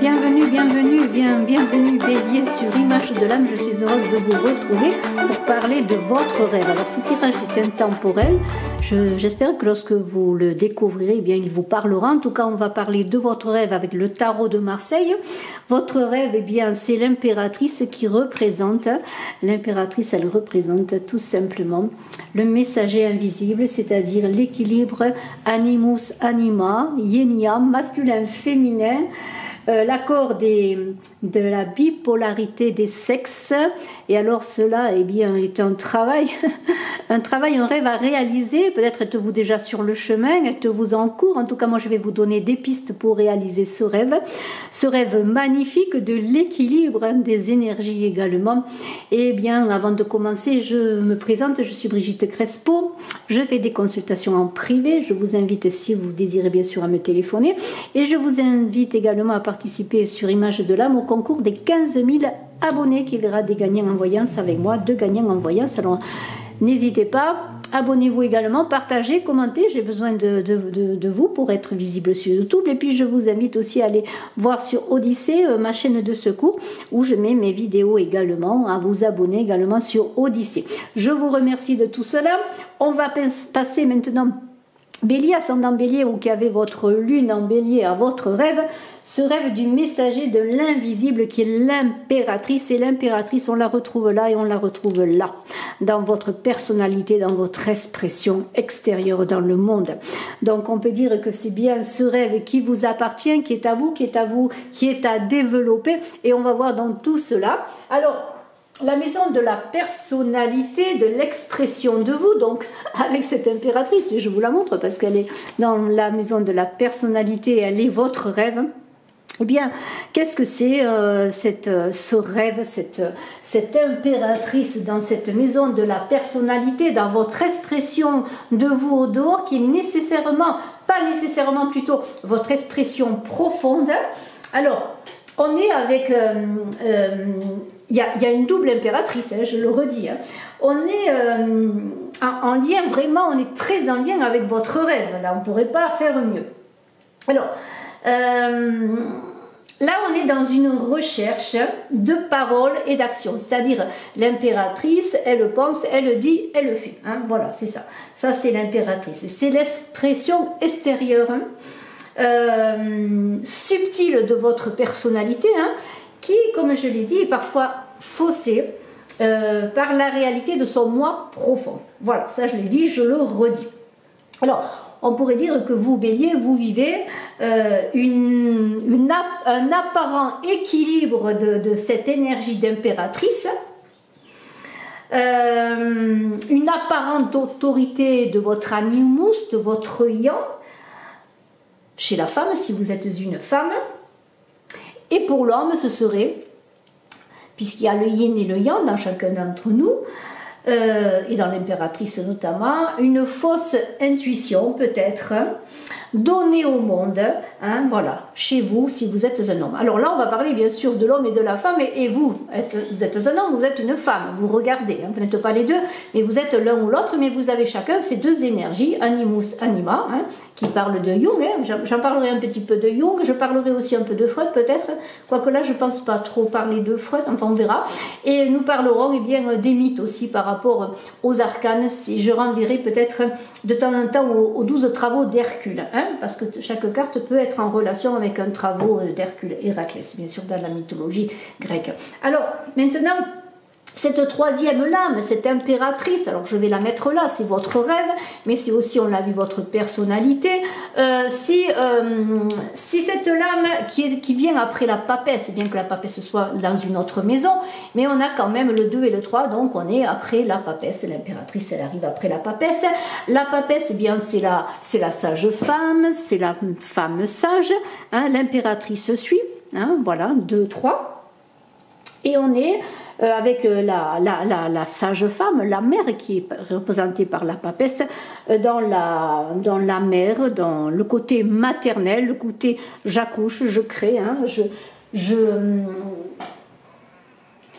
Bienvenue Bélier sur Image de l'âme. Je suis heureuse de vous retrouver pour parler de votre rêve. Alors ce tirage est intemporel. J'espère que lorsque vous le découvrirez, eh bien, il vous parlera. En tout cas, on va parler de votre rêve avec le tarot de Marseille. Votre rêve, eh bien, c'est l'impératrice qui représente. L'impératrice, elle représente tout simplement le messager invisible, c'est-à-dire l'équilibre animus anima, yin yang, masculin, féminin. L'accord de la bipolarité des sexes. Et alors cela, eh bien, est un travail, un rêve à réaliser. Peut-être êtes-vous déjà sur le chemin, êtes-vous en cours. En tout cas, moi, je vais vous donner des pistes pour réaliser ce rêve magnifique de l'équilibre des énergies également. Et bien, avant de commencer, je me présente, je suis Brigitte Crespo. Je fais des consultations en privé. Je vous invite, si vous désirez bien sûr, à me téléphoner. Et je vous invite également à participer sur Image de l'âme au concours des 15 000 abonnés qui verra des gagnants en voyance avec moi, 2 gagnants en voyance. Alors n'hésitez pas, abonnez-vous également, partagez, commentez, j'ai besoin de vous pour être visible sur YouTube. Et puis je vous invite aussi à aller voir sur Odyssée, ma chaîne de secours, où je mets mes vidéos également, à vous abonner également sur Odyssée. Je vous remercie de tout cela. On va passer maintenant Bélier, ascendant Bélier, ou qui avez votre lune en Bélier à votre rêve, ce rêve du messager de l'invisible qui est l'impératrice. Et l'impératrice, on la retrouve là et on la retrouve là, dans votre personnalité, dans votre expression extérieure dans le monde. Donc on peut dire que c'est bien ce rêve qui vous appartient, qui est à vous, qui est à développer. Et on va voir dans tout cela. Alors, la maison de la personnalité, de l'expression de vous, donc avec cette impératrice, et je vous la montre parce qu'elle est dans la maison de la personnalité, elle est votre rêve. Eh bien, qu'est-ce que c'est ce rêve, cette impératrice dans cette maison de la personnalité, dans votre expression de vous au dehors, qui est pas nécessairement plutôt votre expression profonde. Alors, on est avec... il y a une double impératrice, hein, je le redis. Hein. On est en lien, vraiment, on est très en lien avec votre rêve. Là, on ne pourrait pas faire mieux. Alors, là, on est dans une recherche de paroles et d'action. C'est-à-dire, l'impératrice, elle pense, elle dit, elle fait. Hein. Voilà, c'est ça. Ça, c'est l'impératrice. C'est l'expression extérieure, subtile de votre personnalité, hein, qui, comme je l'ai dit, est parfois faussée par la réalité de son moi profond. Voilà, ça je l'ai dit, je le redis. Alors, on pourrait dire que vous, Bélier, vous vivez un apparent équilibre de cette énergie d'impératrice, une apparente autorité de votre animus, de votre yang, chez la femme, si vous êtes une femme. Et pour l'homme, ce serait, puisqu'il y a le yin et le yang dans chacun d'entre nous, et dans l'impératrice notamment, une fausse intuition peut-être, donnée au monde, hein, voilà, chez vous, si vous êtes un homme. Alors là, on va parler bien sûr de l'homme et de la femme, et vous êtes un homme, vous êtes une femme, vous regardez, hein, vous n'êtes pas les deux, mais vous êtes l'un ou l'autre, mais vous avez chacun ces deux énergies, animus, anima, hein, qui parlent de Jung, hein. J'en parlerai un petit peu de Jung, je parlerai aussi un peu de Freud peut-être, quoique là je ne pense pas trop parler de Freud, enfin on verra, et nous parlerons eh bien, des mythes aussi par rapport aux arcanes, si je renverrai peut-être de temps en temps aux 12 travaux d'Hercule, hein, parce que chaque carte peut être en relation avec un travaux d'Hercule, Héraclès, bien sûr dans la mythologie grecque. Alors maintenant, cette troisième lame, cette impératrice, alors je vais la mettre là, c'est votre rêve, mais c'est aussi, on l'a vu, votre personnalité. Si cette lame qui vient après la papesse, bien que la papesse soit dans une autre maison, mais on a quand même le 2 et le 3, donc on est après la papesse, l'impératrice elle arrive après la papesse. La papesse, eh bien c'est la sage femme, c'est la femme sage, hein, l'impératrice suit, hein, voilà, 2, 3. Et on est avec la sage femme, la mère qui est représentée par la papesse, dans la mère, dans le côté maternel, le côté j'accouche, je crée, hein,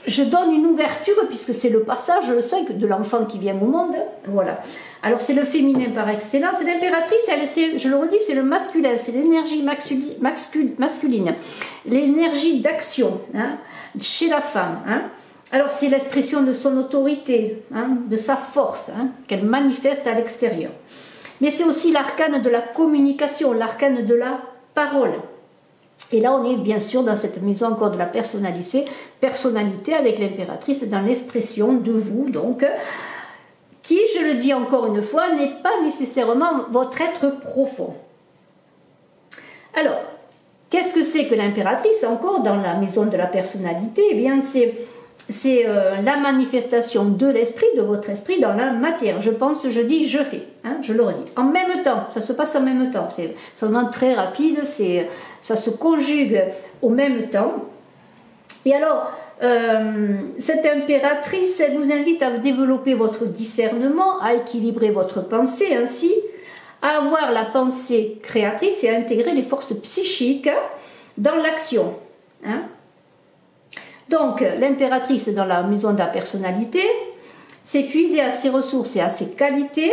je donne une ouverture, puisque c'est le passage, le seuil de l'enfant qui vient au monde. Voilà. Alors c'est le féminin par excellence. L'impératrice, je le redis, c'est le masculin, c'est l'énergie masculine, l'énergie d'action, hein, chez la femme. Hein. Alors c'est l'expression de son autorité, hein, de sa force, hein, qu'elle manifeste à l'extérieur. Mais c'est aussi l'arcane de la communication, l'arcane de la parole. Et là, on est bien sûr dans cette maison encore de la personnalité avec l'impératrice, dans l'expression de vous, donc, qui, je le dis encore une fois, n'est pas nécessairement votre être profond. Alors, qu'est-ce que c'est que l'impératrice, encore dans la maison de la personnalité? Eh bien, c'est la manifestation de l'esprit, de votre esprit dans la matière. Je pense, je dis, je fais. Hein, je le redis. En même temps, ça se passe en même temps. C'est vraiment très rapide, ça se conjugue au même temps. Et alors, cette impératrice, elle vous invite à développer votre discernement, à équilibrer votre pensée ainsi, à avoir la pensée créatrice et à intégrer les forces psychiques dans l'action. Hein. Donc, l'impératrice dans la maison de la personnalité, c'est puiser à ses ressources et à ses qualités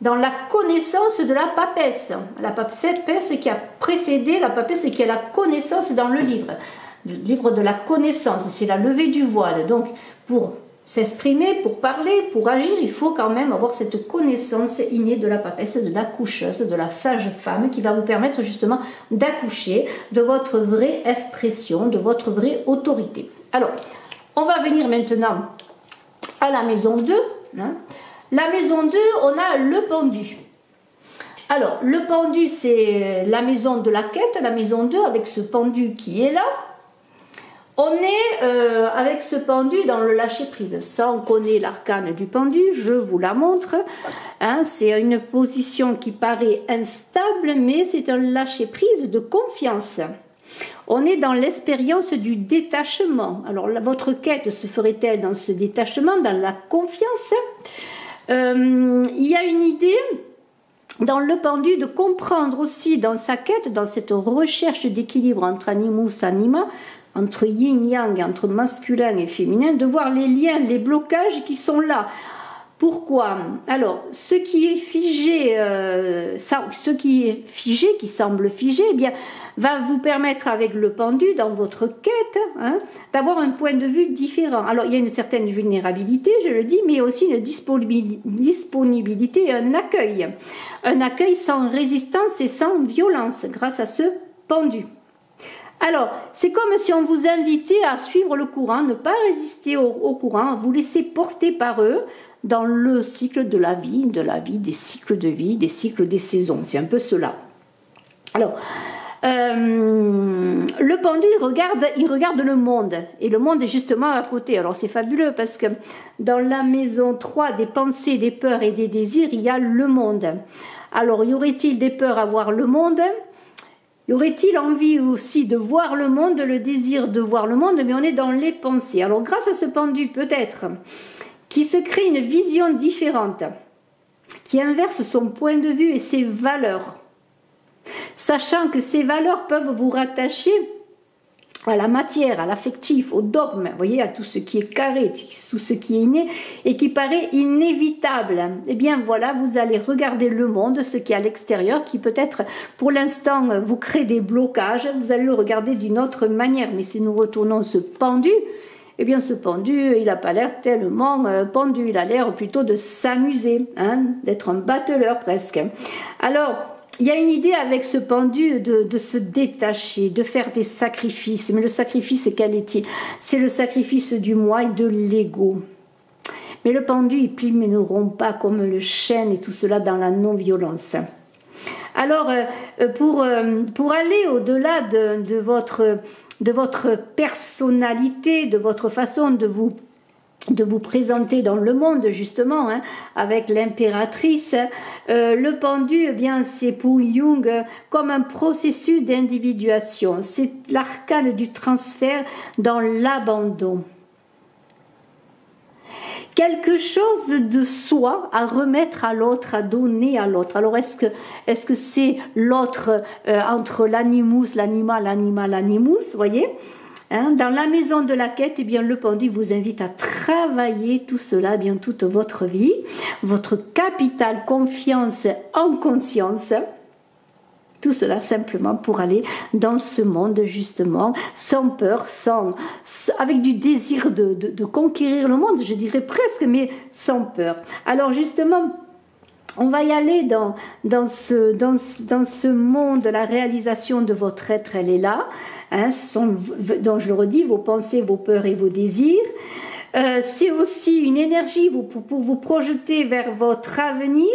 dans la connaissance de la papesse. La papesse qui a précédé la papesse qui est la connaissance dans le livre de la connaissance, c'est la levée du voile. Donc, pour s'exprimer, pour parler, pour agir, il faut quand même avoir cette connaissance innée de la papesse, de la coucheuse, de la sage-femme qui va vous permettre justement d'accoucher de votre vraie expression, de votre vraie autorité. Alors, on va venir maintenant à la maison 2. Hein. La maison 2, on a le pendu. Alors, le pendu, c'est la maison de la quête, la maison 2, avec ce pendu qui est là. On est avec ce pendu dans le lâcher-prise. Ça, on connaît l'arcane du pendu, je vous la montre. Hein, c'est une position qui paraît instable, mais c'est un lâcher-prise de confiance. On est dans l'expérience du détachement. Alors, votre quête se ferait-elle dans ce détachement, dans la confiance? Il y a une idée dans le pendu de comprendre aussi dans sa quête, dans cette recherche d'équilibre entre animus, anima, entre yin-yang, entre masculin et féminin, de voir les liens, les blocages qui sont là. Pourquoi? Alors, ce qui est figé, qui semble figé, eh bien, va vous permettre avec le pendu, dans votre quête, hein, d'avoir un point de vue différent. Alors, il y a une certaine vulnérabilité, je le dis, mais aussi une disponibilité et un accueil. Un accueil sans résistance et sans violence, grâce à ce pendu. Alors, c'est comme si on vous invitait à suivre le courant, ne pas résister au courant, vous laisser porter par eux dans le cycle de la vie, des cycles de vie, des cycles des saisons. C'est un peu cela. Alors, le pendu, il regarde le monde. Et le monde est justement à côté. Alors, c'est fabuleux parce que dans la maison 3 des pensées, des peurs et des désirs, il y a le monde. Alors, y aurait-il des peurs à voir le monde ? Y aurait-il envie aussi de voir le monde, le désir de voir le monde, mais on est dans les pensées. Alors grâce à ce pendu peut-être, qui se crée une vision différente, qui inverse son point de vue et ses valeurs, sachant que ces valeurs peuvent vous rattacher à la matière, à l'affectif, au dogme, vous voyez, à tout ce qui est carré, tout ce qui est inné et qui paraît inévitable. Eh bien voilà, vous allez regarder le monde, ce qui est à l'extérieur, qui peut-être pour l'instant vous crée des blocages, vous allez le regarder d'une autre manière. Mais si nous retournons ce pendu, eh bien ce pendu, il n'a pas l'air tellement pendu, il a l'air plutôt de s'amuser, hein, d'être un battleur presque. Alors, il y a une idée avec ce pendu de se détacher, de faire des sacrifices. Mais le sacrifice, quel est-il? C'est le sacrifice du moi et de l'ego. Mais le pendu, il plie mais ne rompt pas comme le chêne et tout cela dans la non-violence. Alors, pour aller au-delà de votre personnalité, de votre façon de vous présenter dans le monde justement, hein, avec l'impératrice, le pendu, eh bien c'est pour Jung comme un processus d'individuation, c'est l'arcane du transfert dans l'abandon. Quelque chose de soi à remettre à l'autre, à donner à l'autre. Alors est-ce que c'est l'autre entre l'animus, l'anima, l'animus, voyez? Hein, dans la maison de la quête, eh bien, le pendu vous invite à travailler tout cela, eh bien, toute votre vie, votre capital confiance en conscience. Tout cela simplement pour aller dans ce monde justement, sans peur, avec du désir de conquérir le monde, je dirais presque, mais sans peur. Alors justement, on va y aller dans ce monde de la réalisation de votre être, elle est là. Hein, ce sont, donc je le redis, vos pensées, vos peurs et vos désirs. C'est aussi une énergie pour vous projeter vers votre avenir.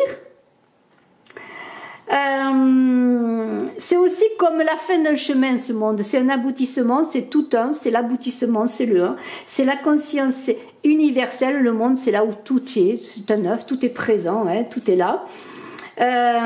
C'est aussi comme la fin d'un chemin, ce monde, c'est un aboutissement, c'est tout un, c'est l'aboutissement, c'est le un, c'est la conscience universelle, le monde c'est là où tout est, c'est un œuf, tout est présent, hein, tout est là.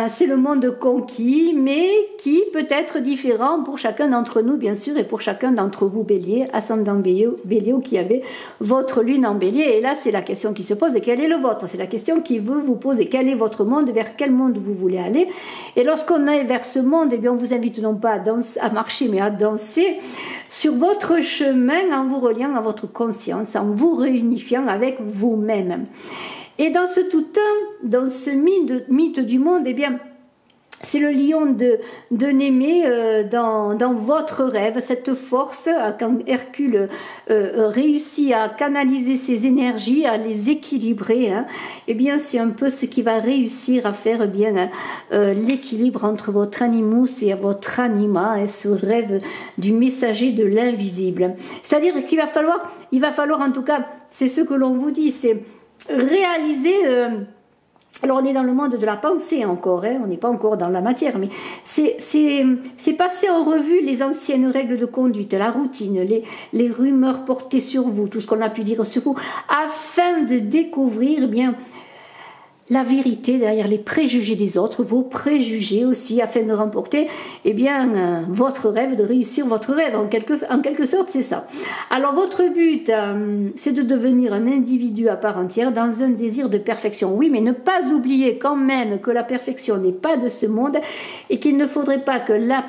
C'est le monde conquis, mais qui peut être différent pour chacun d'entre nous, bien sûr, et pour chacun d'entre vous, Bélier, ascendant Bélier, ou qui avez votre lune en Bélier. Et là, c'est la question qui se pose, et quel est le vôtre? C'est la question qui veut vous poser. Quel est votre monde? Vers quel monde vous voulez aller? Et lorsqu'on est vers ce monde, eh bien, on vous invite non pas à marcher, mais à danser sur votre chemin en vous reliant à votre conscience, en vous réunifiant avec vous-même. Et dans ce tout un, dans ce mythe du monde, eh bien, c'est le lion de Némée dans votre rêve, cette force, quand Hercule réussit à canaliser ses énergies, à les équilibrer, hein, eh bien c'est un peu ce qui va réussir à faire bien l'équilibre entre votre animus et votre anima, et ce rêve du messager de l'invisible. C'est-à-dire qu'il va falloir en tout cas, c'est ce que l'on vous dit, c'est réaliser, alors on est dans le monde de la pensée encore, hein, on n'est pas encore dans la matière, mais c'est passer en revue les anciennes règles de conduite, la routine, les rumeurs portées sur vous, tout ce qu'on a pu dire sur vous, afin de découvrir bien la vérité derrière les préjugés des autres, vos préjugés aussi, afin de remporter bien, votre rêve, de réussir votre rêve. En quelque sorte, c'est ça. Alors, votre but, c'est de devenir un individu à part entière dans un désir de perfection. Oui, mais ne pas oublier quand même que la perfection n'est pas de ce monde et qu'il ne faudrait pas que la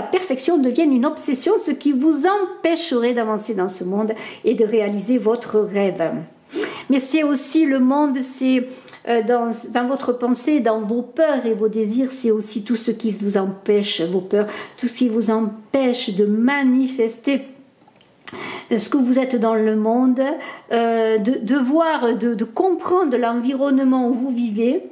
perfection devienne une obsession, ce qui vous empêcherait d'avancer dans ce monde et de réaliser votre rêve. Mais c'est aussi le monde, c'est dans votre pensée, dans vos peurs et vos désirs, c'est aussi tout ce qui vous empêche, vos peurs, tout ce qui vous empêche de manifester ce que vous êtes dans le monde, de voir, de comprendre l'environnement où vous vivez.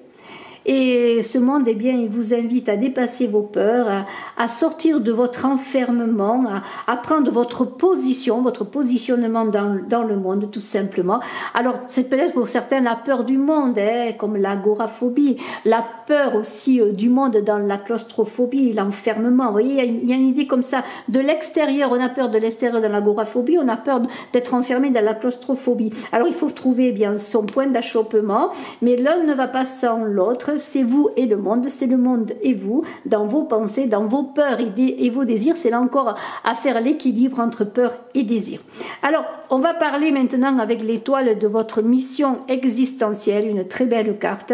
Et ce monde, eh bien, il vous invite à dépasser vos peurs, à sortir de votre enfermement, à prendre votre position, votre positionnement dans le monde, tout simplement. Alors, c'est peut-être pour certains la peur du monde, hein, comme l'agoraphobie, la peur aussi du monde dans la claustrophobie, l'enfermement. Vous voyez, il y a une idée comme ça. De l'extérieur, on a peur de l'extérieur dans l'agoraphobie, on a peur d'être enfermé dans la claustrophobie. Alors, il faut trouver eh bien son point d'achoppement, mais l'un ne va pas sans l'autre. C'est vous et le monde, c'est le monde et vous, dans vos pensées, dans vos peurs et vos désirs. C'est là encore à faire l'équilibre entre peur et désir. Alors, on va parler maintenant avec l'étoile de votre mission existentielle, une très belle carte.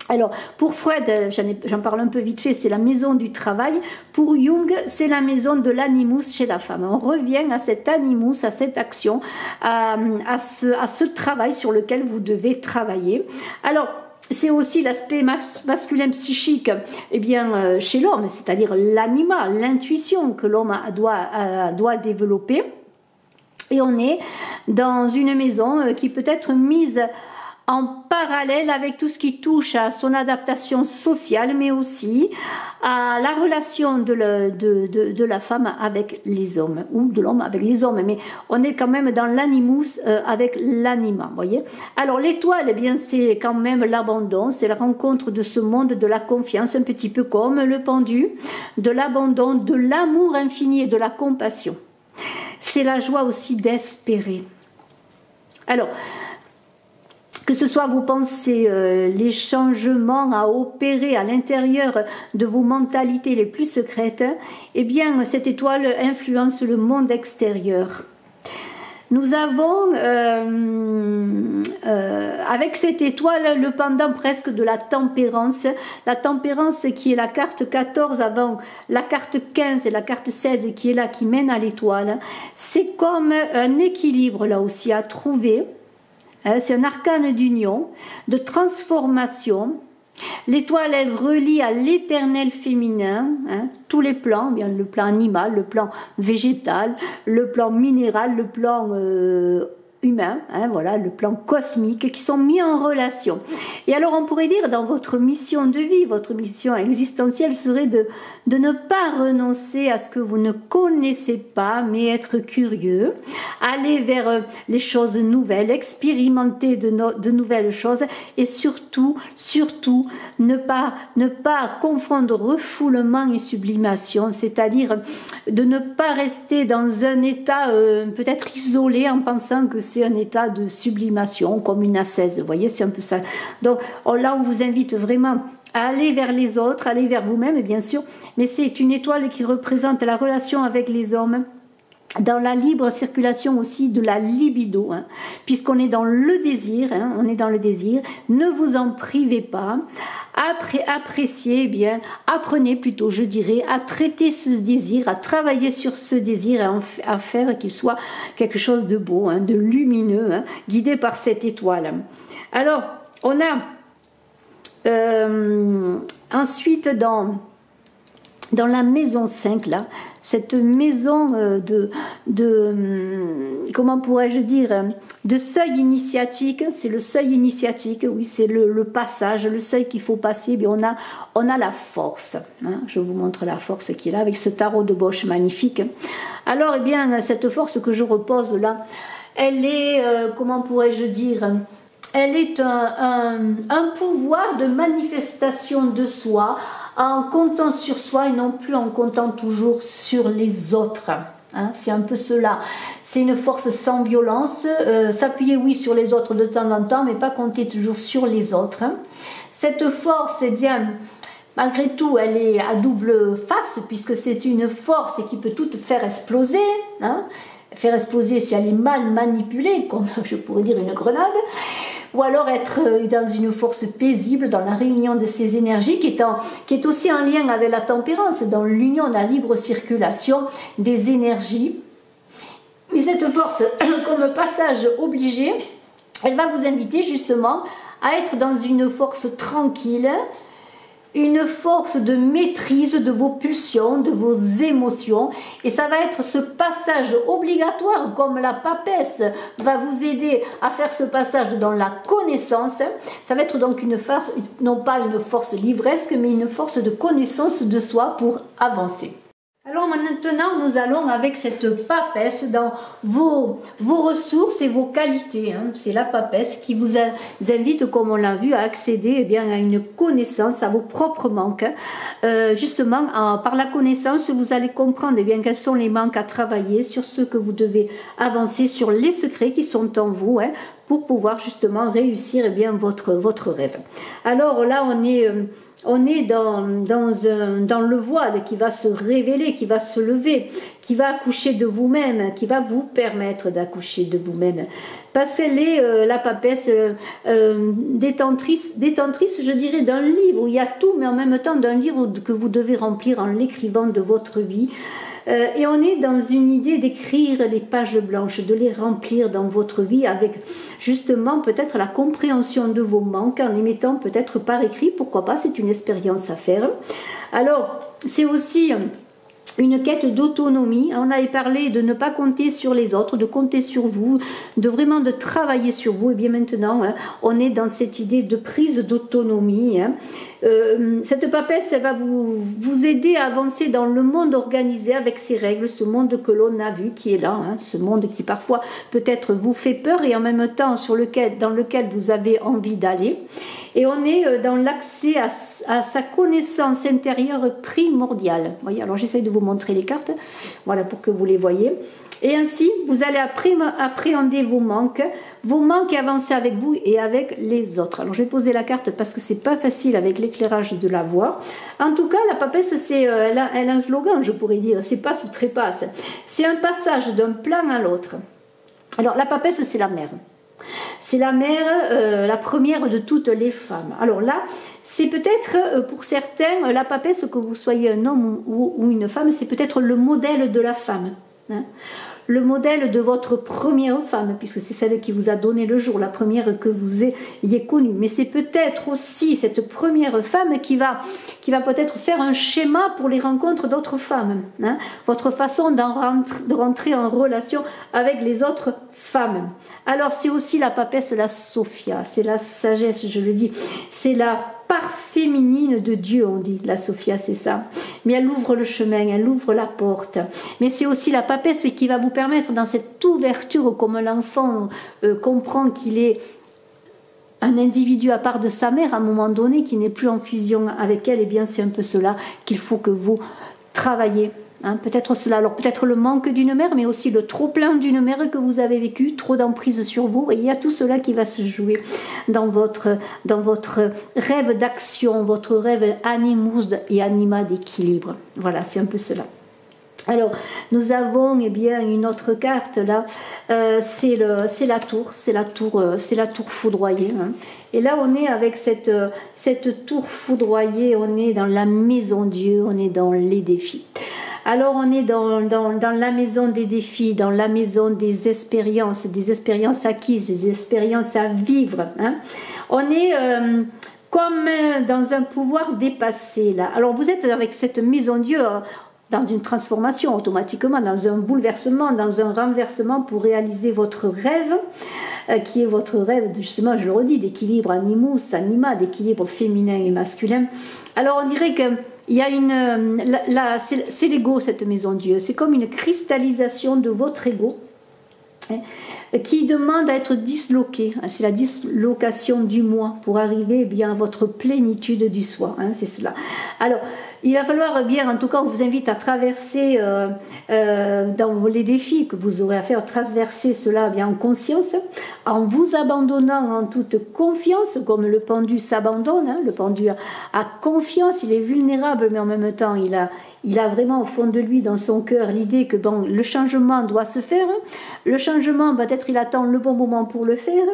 Alors, pour Freud, j'en parle un peu vite fait, c'est la maison du travail. Pour Jung, c'est la maison de l'animus chez la femme. On revient à cet animus, à cette action, à ce travail sur lequel vous devez travailler. Alors, c'est aussi l'aspect masculin psychique chez l'homme, c'est-à-dire l'anima, l'intuition que l'homme doit développer. Et on est dans une maison qui peut être mise en parallèle avec tout ce qui touche à son adaptation sociale, mais aussi à la relation de la femme avec les hommes, ou de l'homme avec les hommes, mais on est quand même dans l'animus avec l'anima, voyez. Alors l'étoile, eh bien, c'est quand même l'abandon, c'est la rencontre de ce monde de la confiance, un petit peu comme le pendu, de l'abandon, de l'amour infini et de la compassion. C'est la joie aussi d'espérer. Alors, que ce soit vos pensées, les changements à opérer à l'intérieur de vos mentalités les plus secrètes, eh bien, cette étoile influence le monde extérieur. nous avons avec cette étoile le pendant presque de la tempérance qui est la carte 14 avant la carte 15 et la carte 16 qui est là, qui mène à l'étoile. C'est comme un équilibre là aussi à trouver. C'est un arcane d'union, de transformation. L'étoile, elle relie à l'éternel féminin, tous les plans, bien le plan animal, le plan végétal, le plan minéral, le plan humain, voilà, le plan cosmique, qui sont mis en relation. Et alors on pourrait dire, dans votre mission de vie, votre mission existentielle serait de ne pas renoncer à ce que vous ne connaissez pas, mais être curieux, aller vers les choses nouvelles, expérimenter de nouvelles choses, et surtout ne pas confondre refoulement et sublimation, c'est-à-dire de ne pas rester dans un état peut-être isolé en pensant que c'est un état de sublimation, comme une ascèse, vous voyez, c'est un peu ça. Donc là, on vous invite vraiment à aller vers les autres, aller vers vous-même, bien sûr, mais c'est une étoile qui représente la relation avec les hommes, dans la libre circulation aussi de la libido, puisqu'on est dans le désir, on est dans le désir, ne vous en privez pas, appréciez, bien, apprenez plutôt, je dirais, à traiter ce désir, à travailler sur ce désir, à faire qu'il soit quelque chose de beau, de lumineux, guidé par cette étoile. Alors, on a ensuite dans la maison 5, là, cette maison comment pourrais-je dire, de seuil initiatique, c'est le seuil initiatique, oui, c'est le passage, le seuil qu'il faut passer. Eh bien, on a la force, je vous montre la force qui est là, avec ce tarot de Bosch magnifique. Alors, eh bien, cette force que je repose là, elle est, comment pourrais-je dire, elle est un pouvoir de manifestation de soi, en comptant sur soi et non plus en comptant toujours sur les autres. C'est un peu cela. C'est une force sans violence, s'appuyer oui sur les autres de temps en temps, mais pas compter toujours sur les autres. Cette force, eh bien, malgré tout, elle est à double face, puisque c'est une force qui peut tout faire exploser, faire exploser si elle est mal manipulée, comme je pourrais dire une grenade, ou alors être dans une force paisible, dans la réunion de ces énergies, qui est aussi en lien avec la tempérance, dans l'union, la libre circulation des énergies. Mais cette force, comme passage obligé, elle va vous inviter justement à être dans une force tranquille, une force de maîtrise de vos pulsions, de vos émotions, et ça va être ce passage obligatoire, comme la papesse va vous aider à faire ce passage dans la connaissance. Ça va être donc une force, non pas une force livresque, mais une force de connaissance de soi pour avancer. Alors maintenant, nous allons avec cette papesse dans vos ressources et vos qualités. C'est la papesse qui vous invite, comme on l'a vu, à accéder bien, à une connaissance, à vos propres manques. Justement, par la connaissance, vous allez comprendre bien, quels sont les manques à travailler, sur ce que vous devez avancer, sur les secrets qui sont en vous, pour pouvoir justement réussir bien, votre rêve. Alors là, on est dans le voile qui va se révéler, qui va se lever, qui va accoucher de vous-même, qui va vous permettre d'accoucher de vous-même. Parce qu'elle est la papesse détentrice, je dirais, d'un livre où il y a tout, mais en même temps d'un livre que vous devez remplir en l'écrivant de votre vie. Et on est dans une idée d'écrire les pages blanches, de les remplir dans votre vie avec justement peut-être la compréhension de vos manques en les mettant peut-être par écrit, pourquoi pas, c'est une expérience à faire. Alors, c'est aussi une quête d'autonomie. On avait parlé de ne pas compter sur les autres, de compter sur vous, de vraiment de travailler sur vous. Et bien maintenant, on est dans cette idée de prise d'autonomie. Cette papesse, elle va vous aider à avancer dans le monde organisé avec ses règles, ce monde que l'on a vu qui est là, ce monde qui parfois peut-être vous fait peur et en même temps dans lequel vous avez envie d'aller. Et on est dans l'accès à sa connaissance intérieure primordiale. Vous voyez, alors j'essaye de vous montrer les cartes, voilà, pour que vous les voyez. Et ainsi, vous allez appréhender vos manques et avancer avec vous et avec les autres. Alors je vais poser la carte parce que c'est pas facile avec l'éclairage de la voir. En tout cas, la papesse, elle a un slogan, je pourrais dire, c'est pas sous trépasse. C'est un passage d'un plan à l'autre. Alors la papesse, c'est la mère. C'est la mère, la première de toutes les femmes. Alors là, c'est peut-être pour certains, la papesse, que vous soyez un homme ou une femme, c'est peut-être le modèle de la femme. Hein. Le modèle de votre première femme, puisque c'est celle qui vous a donné le jour, la première que vous ayez connue. Mais c'est peut-être aussi cette première femme qui va peut-être faire un schéma pour les rencontres d'autres femmes. Hein. Votre façon de rentrer en relation avec les autres femmes. Alors c'est aussi la papesse, la Sophia, c'est la sagesse, je le dis, c'est la part féminine de Dieu, on dit, la Sophia, c'est ça. Mais elle ouvre le chemin, elle ouvre la porte. Mais c'est aussi la papesse qui va vous permettre, dans cette ouverture, comme l'enfant comprend qu'il est un individu à part de sa mère, à un moment donné, qui n'est plus en fusion avec elle, et bien c'est un peu cela qu'il faut que vous travaillez. Hein, peut-être cela, alors peut-être le manque d'une mère, mais aussi le trop-plein d'une mère que vous avez vécu, trop d'emprise sur vous, et il y a tout cela qui va se jouer dans votre rêve d'action, votre rêve animus et anima d'équilibre. Voilà, c'est un peu cela. Alors, nous avons bien une autre carte là, c'est la tour foudroyée. Hein. Et là, on est avec cette tour foudroyée, on est dans la maison Dieu, on est dans les défis. Alors on est dans la maison des défis, dans la maison des expériences acquises, des expériences à vivre. Hein. On est comme dans un pouvoir dépassé là. Alors vous êtes avec cette maison Dieu dans une transformation automatiquement, dans un bouleversement, dans un renversement pour réaliser votre rêve, qui est votre rêve, justement, je le redis, d'équilibre animus, anima, d'équilibre féminin et masculin. Alors on dirait que il y a c'est l'ego, cette maison Dieu. C'est comme une cristallisation de votre ego, hein, qui demande à être disloqué. C'est la dislocation du moi pour arriver bien à votre plénitude du soi. Hein, c'est cela. Alors, il va falloir bien, en tout cas, on vous invite à traverser dans les défis que vous aurez à faire, traverser cela bien en conscience, en vous abandonnant en toute confiance, comme le pendu s'abandonne. Hein, le pendu a confiance, il est vulnérable, mais en même temps, il a vraiment au fond de lui, dans son cœur, l'idée que bon, le changement doit se faire. Le changement, peut-être il attend le bon moment pour le faire.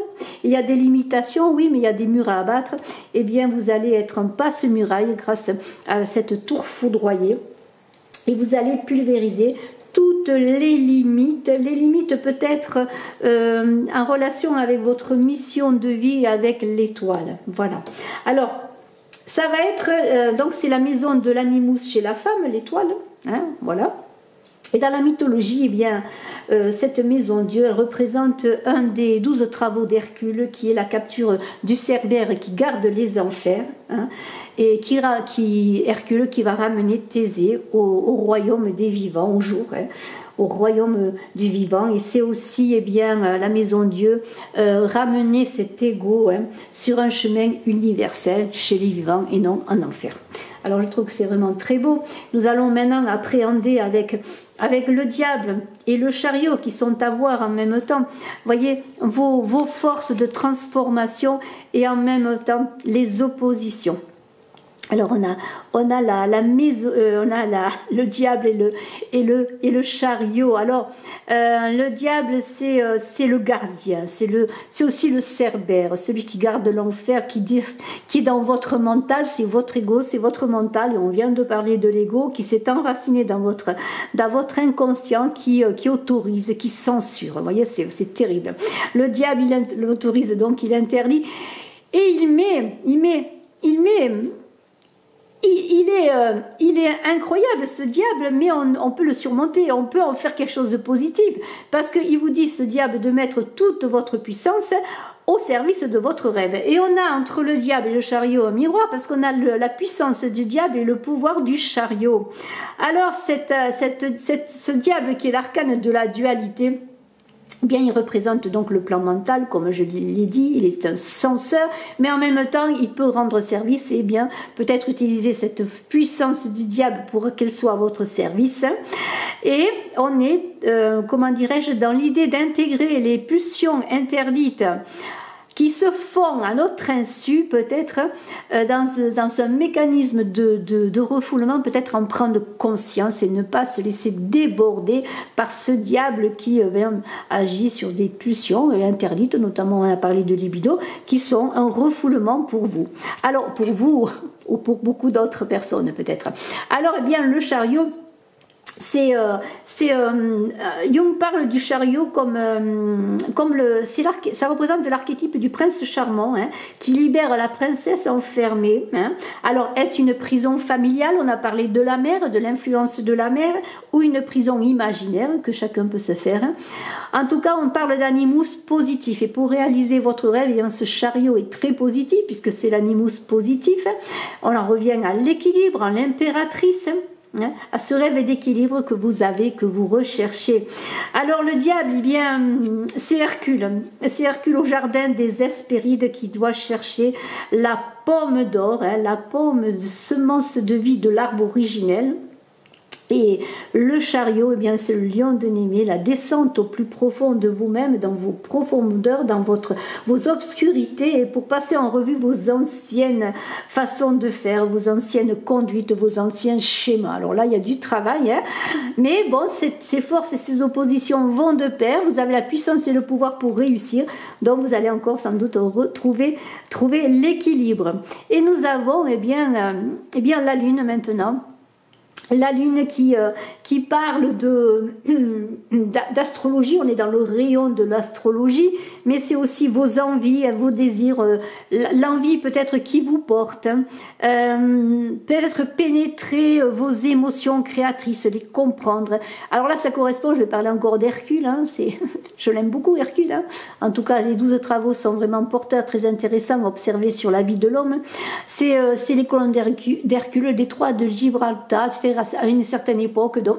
Il y a des limitations, oui, mais il y a des murs à abattre. Eh bien, vous allez être en passe-muraille grâce à cette tour foudroyée. Et vous allez pulvériser toutes les limites peut-être en relation avec votre mission de vie, avec l'étoile. Voilà. Alors, ça va être, donc c'est la maison de l'animus chez la femme, l'étoile, hein, voilà. Et dans la mythologie, eh bien, cette maison Dieu représente un des 12 travaux d'Hercule, qui est la capture du Cerbère qui garde les enfers, hein, et Hercule qui va ramener Thésée au royaume des vivants, au jour, hein, au royaume du vivant. Et c'est aussi bien la maison Dieu ramener cet ego, hein, sur un chemin universel chez les vivants et non en enfer. Alors je trouve que c'est vraiment très beau. Nous allons maintenant appréhender avec le diable et le chariot qui sont à voir en même temps. Voyez vos forces de transformation et en même temps les oppositions. Alors on a le diable et le chariot. Alors le diable c'est le gardien, c'est aussi le cerbère, celui qui garde l'enfer, qui est dans votre mental, c'est votre ego, c'est votre mental. Et on vient de parler de l'ego qui s'est enraciné dans votre inconscient, qui autorise, qui censure. Vous voyez, c'est terrible. Le diable il autorise, donc il interdit et il est incroyable ce diable, mais on peut le surmonter, on peut en faire quelque chose de positif, parce qu'il vous dit, ce diable, de mettre toute votre puissance au service de votre rêve. Et on a entre le diable et le chariot un miroir, parce qu'on a la puissance du diable et le pouvoir du chariot. Alors ce diable qui est l'arcane de la dualité, bien, il représente donc le plan mental, comme je l'ai dit, il est un censeur, mais en même temps, il peut rendre service et bien peut-être utiliser cette puissance du diable pour qu'elle soit à votre service. Et on est, comment dirais-je, dans l'idée d'intégrer les pulsions interdites qui se font à notre insu, peut-être dans un mécanisme de refoulement, peut-être en prendre conscience et ne pas se laisser déborder par ce diable qui agit sur des pulsions interdites, notamment on a parlé de libido, qui sont un refoulement pour vous. Alors pour vous ou pour beaucoup d'autres personnes peut-être. Alors eh bien le chariot, Jung parle du chariot ça représente l'archétype du prince charmant, hein, qui libère la princesse enfermée. Hein. Alors, est-ce une prison familiale? On a parlé de la mère, de l'influence de la mère, ou une prison imaginaire que chacun peut se faire. Hein. En tout cas, on parle d'animus positif. Et pour réaliser votre rêve, eh bien, ce chariot est très positif, puisque c'est l'animus positif. On en revient à l'équilibre, à l'impératrice. À ce rêve d'équilibre que vous avez, que vous recherchez. Alors le diable, eh bien, c'est Hercule. C'est Hercule au jardin des Hespérides qui doit chercher la pomme d'or, hein, la pomme de semence de vie de l'arbre originel. Et le chariot, eh bien, c'est le lion de Némée, la descente au plus profond de vous-même, dans vos profondeurs, dans vos obscurités, et pour passer en revue vos anciennes façons de faire, vos anciennes conduites, vos anciens schémas. Alors là, il y a du travail, hein, mais bon, ces forces et ces oppositions vont de pair. Vous avez la puissance et le pouvoir pour réussir, donc vous allez encore sans doute trouver l'équilibre. Et nous avons, eh bien, la lune maintenant. La lune qui parle d'astrologie, on est dans le rayon de l'astrologie, mais c'est aussi vos envies, vos désirs, l'envie peut-être qui vous porte, hein, peut-être pénétrer vos émotions créatrices, les comprendre. Alors là, ça correspond, je vais parler encore d'Hercule, hein, je l'aime beaucoup Hercule, hein. En tout cas les 12 travaux sont vraiment porteurs, très intéressants à observer sur la vie de l'homme. C'est les colonnes d'Hercule, le détroit de Gibraltar, etc. À une certaine époque, donc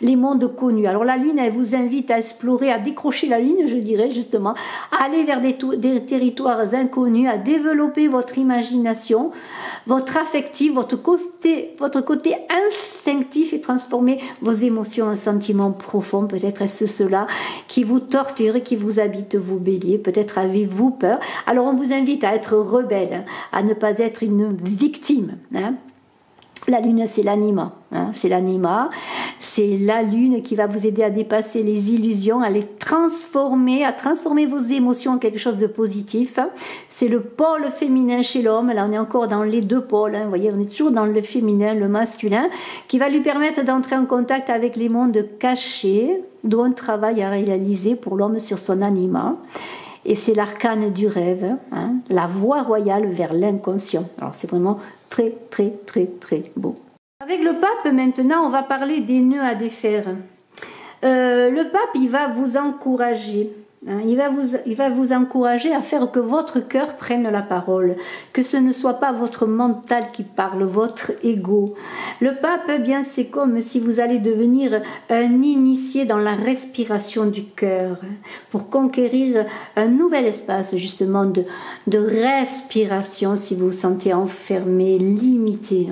les mondes connus. Alors la lune, elle vous invite à explorer, à décrocher la lune, je dirais justement, à aller vers des territoires inconnus, à développer votre imagination, votre affectif, votre côté instinctif et transformer vos émotions en sentiments profonds. Peut-être est-ce cela qui vous torture et qui vous habite, vous béliers. Peut-être avez-vous peur. Alors on vous invite à être rebelle, à ne pas être une victime, hein. La lune, c'est l'anima, hein, c'est l'anima, c'est la lune qui va vous aider à dépasser les illusions, à les transformer, à transformer vos émotions en quelque chose de positif. C'est le pôle féminin chez l'homme, là on est encore dans les deux pôles, hein, vous voyez, on est toujours dans le féminin, le masculin, qui va lui permettre d'entrer en contact avec les mondes cachés, dont un travail à réaliser pour l'homme sur son anima. Et c'est l'arcane du rêve, hein, la voie royale vers l'inconscient. Alors c'est vraiment très très très très beau. Avec le pape maintenant, on va parler des nœuds à défaire. Le pape, il va vous encourager. Hein, il va vous encourager à faire que votre cœur prenne la parole, que ce ne soit pas votre mental qui parle, votre ego. Le pape, eh bien, c'est comme si vous allez devenir un initié dans la respiration du cœur, pour conquérir un nouvel espace justement de respiration si vous vous sentez enfermé, limité.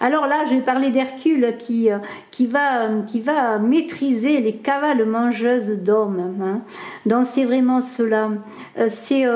Alors là, je vais parler d'Hercule qui va maîtriser les cavales mangeuses d'hommes. Hein. Donc c'est vraiment cela. C'est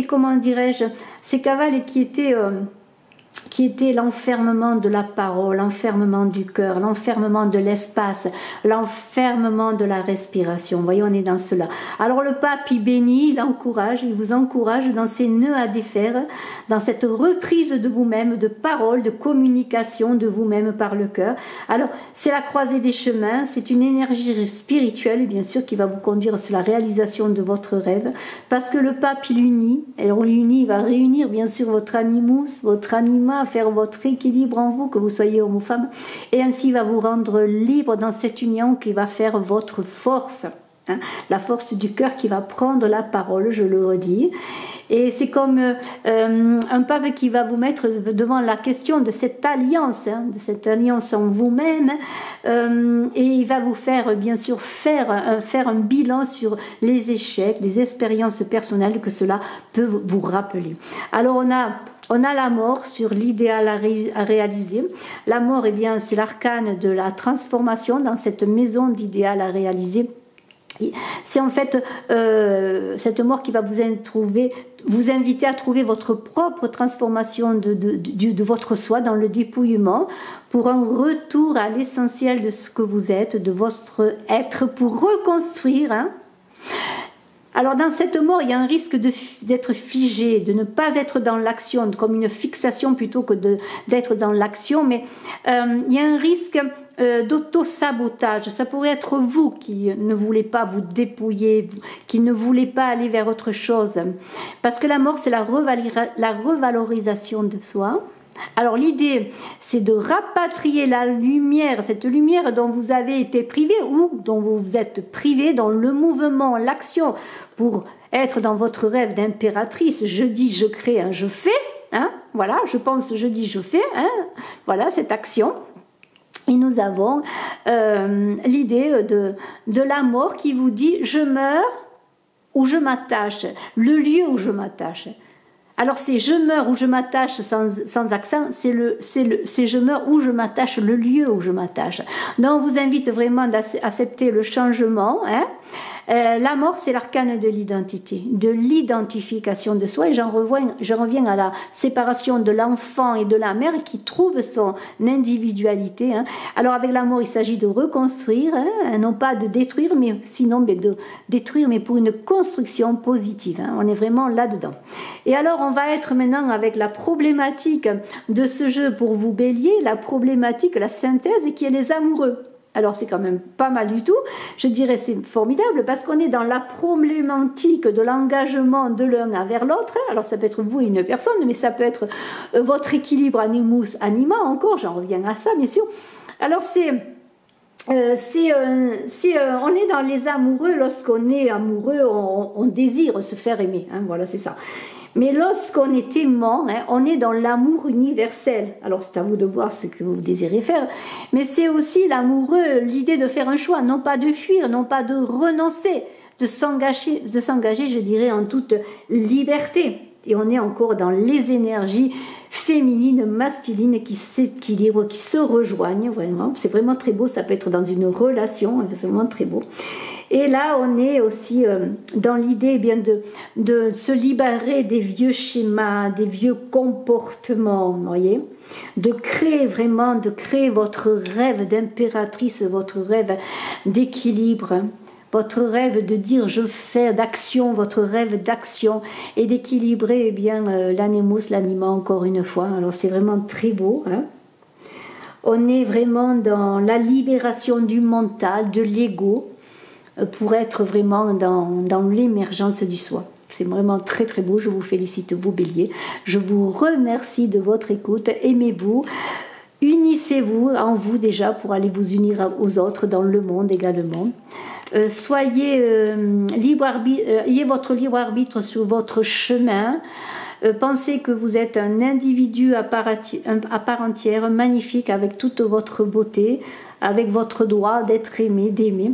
comment dirais-je, ces cavales qui étaient l'enfermement de la parole, l'enfermement du cœur, l'enfermement de l'espace, l'enfermement de la respiration. Vous voyez, on est dans cela. Alors le pape, il bénit, il encourage, il vous encourage dans ces nœuds à défaire, dans cette reprise de vous-même, de parole, de communication de vous-même par le cœur. Alors, c'est la croisée des chemins, c'est une énergie spirituelle, bien sûr, qui va vous conduire sur la réalisation de votre rêve, parce que le pape, il unit, et on l'unit, il va réunir, bien sûr, votre animus, votre anima, faire votre équilibre en vous, que vous soyez homme ou femme, et ainsi il va vous rendre libre dans cette union qui va faire votre force, hein, la force du cœur qui va prendre la parole, je le redis. Et c'est comme un pape qui va vous mettre devant la question de cette alliance, hein, en vous-même, et il va vous faire, bien sûr, faire un bilan sur les échecs, les expériences personnelles que cela peut vous rappeler. Alors on a la mort sur l'idéal à réaliser. La mort, eh bien, c'est l'arcane de la transformation dans cette maison d'idéal à réaliser. C'est en fait cette mort qui va vous inviter à trouver votre propre transformation de votre soi dans le dépouillement pour un retour à l'essentiel de ce que vous êtes, de votre être, pour reconstruire. Hein. Alors dans cette mort, il y a un risque d'être figé, de ne pas être dans l'action, comme une fixation plutôt que d'être dans l'action, mais il y a un risque d'auto-sabotage. Ça pourrait être vous qui ne voulez pas vous dépouiller, qui ne voulez pas aller vers autre chose. Parce que la mort, c'est la revalorisation de soi. Alors l'idée, c'est de rapatrier la lumière, cette lumière dont vous avez été privé ou dont vous êtes privé dans le mouvement, l'action, pour être dans votre rêve d'impératrice. Je dis, je crée, hein, je fais. Hein, voilà, je pense, je dis, je fais. Hein, voilà, cette action. Et nous avons l'idée de la mort qui vous dit, je meurs ou je m'attache, le lieu où je m'attache. Alors c'est je meurs ou je m'attache sans accent, c'est je meurs ou je m'attache, le lieu où je m'attache. Donc on vous invite vraiment à accepter le changement. Hein. La mort, c'est l'arcane de l'identité, de l'identification de soi. Et je reviens à la séparation de l'enfant et de la mère qui trouve son individualité. Hein. Alors avec la mort, il s'agit de reconstruire, hein, non pas de détruire, mais sinon de détruire, mais pour une construction positive. Hein. On est vraiment là-dedans. Et alors on va être maintenant avec la problématique de ce jeu pour vous bélier, la problématique, la synthèse qui est les amoureux. Alors c'est quand même pas mal du tout, je dirais c'est formidable parce qu'on est dans la problématique de l'engagement de l'un envers l'autre. Alors ça peut être vous et une personne, mais ça peut être votre équilibre animus-anima encore, j'en reviens à ça bien sûr. Alors on est dans les amoureux, lorsqu'on est amoureux, on désire se faire aimer, hein, voilà c'est ça. Mais lorsqu'on est aimant, hein, on est dans l'amour universel. Alors c'est à vous de voir ce que vous désirez faire, mais c'est aussi l'amoureux, l'idée de faire un choix, non pas de fuir, non pas de renoncer, de s'engager, je dirais, en toute liberté. Et on est encore dans les énergies féminines, masculines qui s'équilibrent, qui se rejoignent vraiment. C'est vraiment très beau, ça peut être dans une relation, c'est vraiment très beau. Et là, on est aussi dans l'idée de se libérer des vieux schémas, des vieux comportements, vous voyez, de créer votre rêve d'impératrice, votre rêve d'équilibre, votre rêve de dire je fais, d'action, votre rêve d'action, et d'équilibrer l'animus, l'anima encore une fois. Alors c'est vraiment très beau, hein. On est vraiment dans la libération du mental, de l'ego, pour être vraiment dans l'émergence du soi. C'est vraiment très très beau, je vous félicite vous bélier, je vous remercie de votre écoute, aimez-vous, unissez-vous en vous déjà pour aller vous unir aux autres dans le monde également. Soyez ayez votre libre arbitre sur votre chemin, pensez que vous êtes un individu à part entière, magnifique avec toute votre beauté, avec votre droit d'être aimé, d'aimer.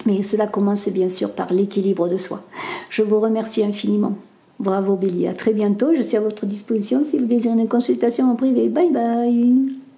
Mais cela commence bien sûr par l'équilibre de soi. Je vous remercie infiniment. Bravo Bélier, à très bientôt. Je suis à votre disposition si vous désirez une consultation en privé. Bye bye.